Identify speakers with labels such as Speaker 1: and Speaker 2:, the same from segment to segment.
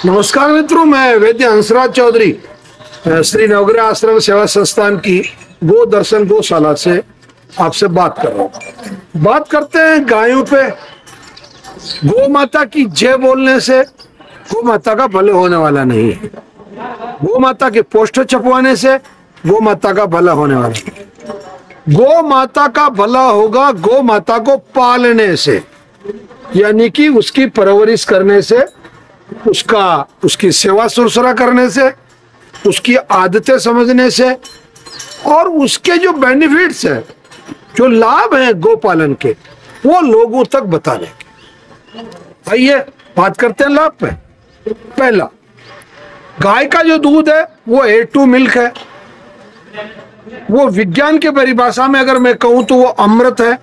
Speaker 1: नमस्कार मित्रों, मैं वैद्य हंसराज चौधरी श्री नवग्रह आश्रम सेवा संस्थान की गो दर्शन गौशाला से आपसे बात कर रहा हूँ। बात करते हैं गायों पे। गौ माता की जय बोलने से गौ माता का भला होने वाला नहीं है। गौ माता के पोस्टर छपवाने से गौ माता का भला होने वाला नहीं। गौ माता का भला होगा गौ माता को पालने से, यानी कि उसकी परवरिश करने से, उसकी सेवा सुरक्षा करने से, उसकी आदतें समझने से और उसके जो बेनिफिट्स है, जो लाभ हैं गोपालन के, वो लोगों तक बताने के। आइए बात करते हैं लाभ पे। पहला, गाय का जो दूध है वो A2 मिल्क है। वो विज्ञान के परिभाषा में अगर मैं कहूं तो वो अमृत है।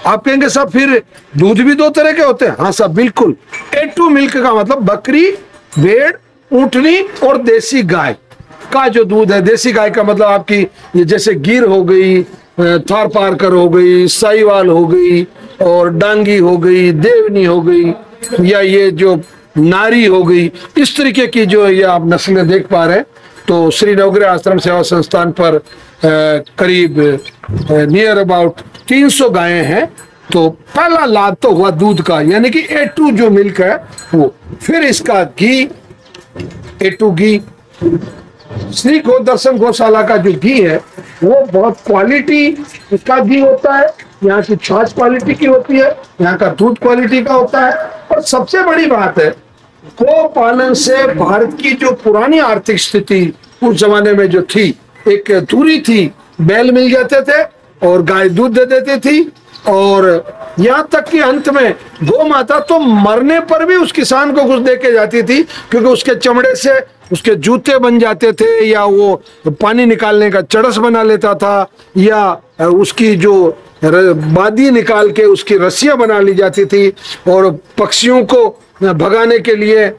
Speaker 1: आप कहेंगे साहब फिर दूध भी दो तरह के होते हैं। हाँ साहब, बिल्कुल। A2 मिल्क का मतलब बकरी, भेड़, ऊंटनी और देसी गाय का जो दूध है। देसी गाय का मतलब आपकी ये जैसे गिर हो गई, थार पारकर हो गई, साहिवाल हो गई और डांगी हो गई, देवनी हो गई, या ये जो नारी हो गई, इस तरीके की जो ये आप नस्लें देख पा रहे हैं। तो श्री नवग्रह आश्रम सेवा संस्थान पर करीब नियर अबाउट 300 गायें हैं। तो पहला लाभ तो हुआ दूध का, यानी कि A2 जो मिल्क है वो। फिर इसका घी, A2 घी। श्री गो दर्शन गौशाला का जो घी है वो बहुत क्वालिटी का घी होता है। यहाँ की छाछ क्वालिटी की होती है, यहाँ का दूध क्वालिटी का होता है। और सबसे बड़ी बात है, गो पालन से भारत की जो पुरानी आर्थिक स्थिति उस जमाने में जो थी, एक दूरी थी, बैल मिल जाते थे और गाय दूध दे देती थी। और यहाँ तक कि अंत में गौ माता तो मरने पर भी उस किसान को कुछ दे के जाती थी, क्योंकि उसके चमड़े से उसके जूते बन जाते थे, या वो पानी निकालने का चरस बना लेता था, या उसकी जो बादी निकाल के उसकी रस्सियां बना ली जाती थी, और पक्षियों को भगाने के लिए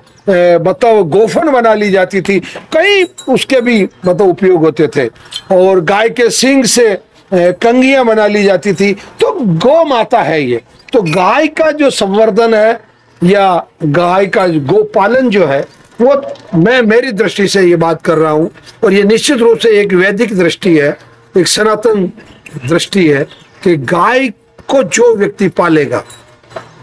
Speaker 1: बताओ गोफन बना ली जाती थी। कई उसके भी बताओ उपयोग होते थे। और गाय के सींग से कंगियां बना ली जाती थी। तो गौ माता है ये। तो गाय का जो संवर्धन है या गाय का गोपालन जो है वो, मैं मेरी दृष्टि से ये बात कर रहा हूँ, और ये निश्चित रूप से एक वैदिक दृष्टि है, एक सनातन दृष्टि है कि गाय को जो व्यक्ति पालेगा,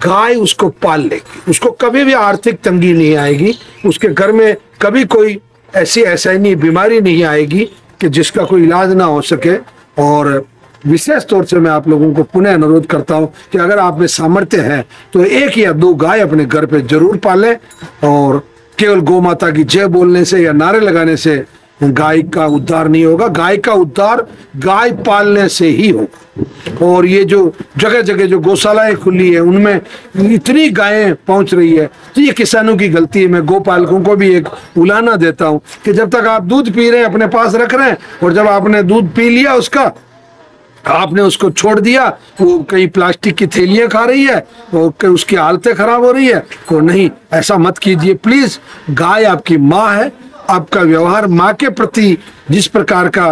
Speaker 1: गाय उसको पाल लेगी, उसको कभी भी आर्थिक तंगी नहीं आएगी, उसके घर में कभी कोई ऐसी असहनीय बीमारी नहीं आएगी कि जिसका कोई इलाज ना हो सके। और विशेष तौर से मैं आप लोगों को पुनः अनुरोध करता हूं कि अगर आप में सामर्थ्य है तो 1 या 2 गाय अपने घर पे जरूर पालें। और केवल गौ माता की जय बोलने से या नारे लगाने से गाय का उद्धार नहीं होगा। गाय का उद्धार गाय पालने से ही होगा। और ये जो जगह जगह जो गौशालाएं खुली है उनमें इतनी गायें पहुंच रही है, तो ये किसानों की गलती है। मैं गोपालकों को भी एक उलाहना देता हूं कि जब तक आप दूध पी रहे हैं अपने पास रख रहे हैं, और जब आपने दूध पी लिया उसका, आपने उसको छोड़ दिया, वो कई प्लास्टिक की थैलियां खा रही है और उसकी हालतें खराब हो रही है। तो नहीं, ऐसा मत कीजिए प्लीज। गाय आपकी माँ है। आपका व्यवहार माँ के प्रति जिस प्रकार का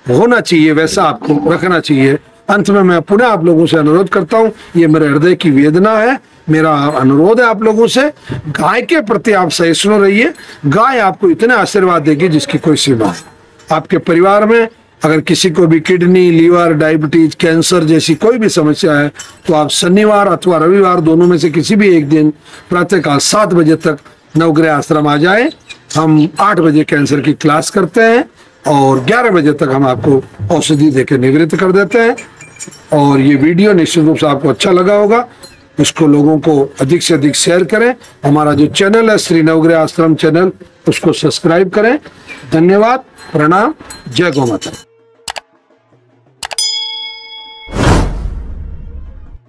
Speaker 1: होना चाहिए वैसा आपको रखना चाहिए। अंत में मैं पुनः आप लोगों से अनुरोध करता हूँ, ये मेरे हृदय की वेदना है, मेरा अनुरोध है आप लोगों से, गाय के प्रति आप सहिष्णु रहिए। गाय आपको इतना आशीर्वाद देगी जिसकी कोई सीमा नहीं। आपके परिवार में अगर किसी को भी किडनी, लीवर, डायबिटीज, कैंसर जैसी कोई भी समस्या है तो आप शनिवार अथवा रविवार दोनों में से किसी भी एक दिन प्रातःकाल 7 बजे तक नवग्रह आश्रम आ जाए। हम 8 बजे कैंसर की क्लास करते हैं और 11 बजे तक हम आपको औषधि देकर निवृत्त कर देते हैं। और ये वीडियो निश्चित रूप से आपको अच्छा लगा होगा। इसको लोगों को अधिक से अधिक शेयर करें। हमारा जो चैनल है श्री नवग्रह आश्रम चैनल, उसको सब्सक्राइब करें। धन्यवाद, प्रणाम, जय गौ माता।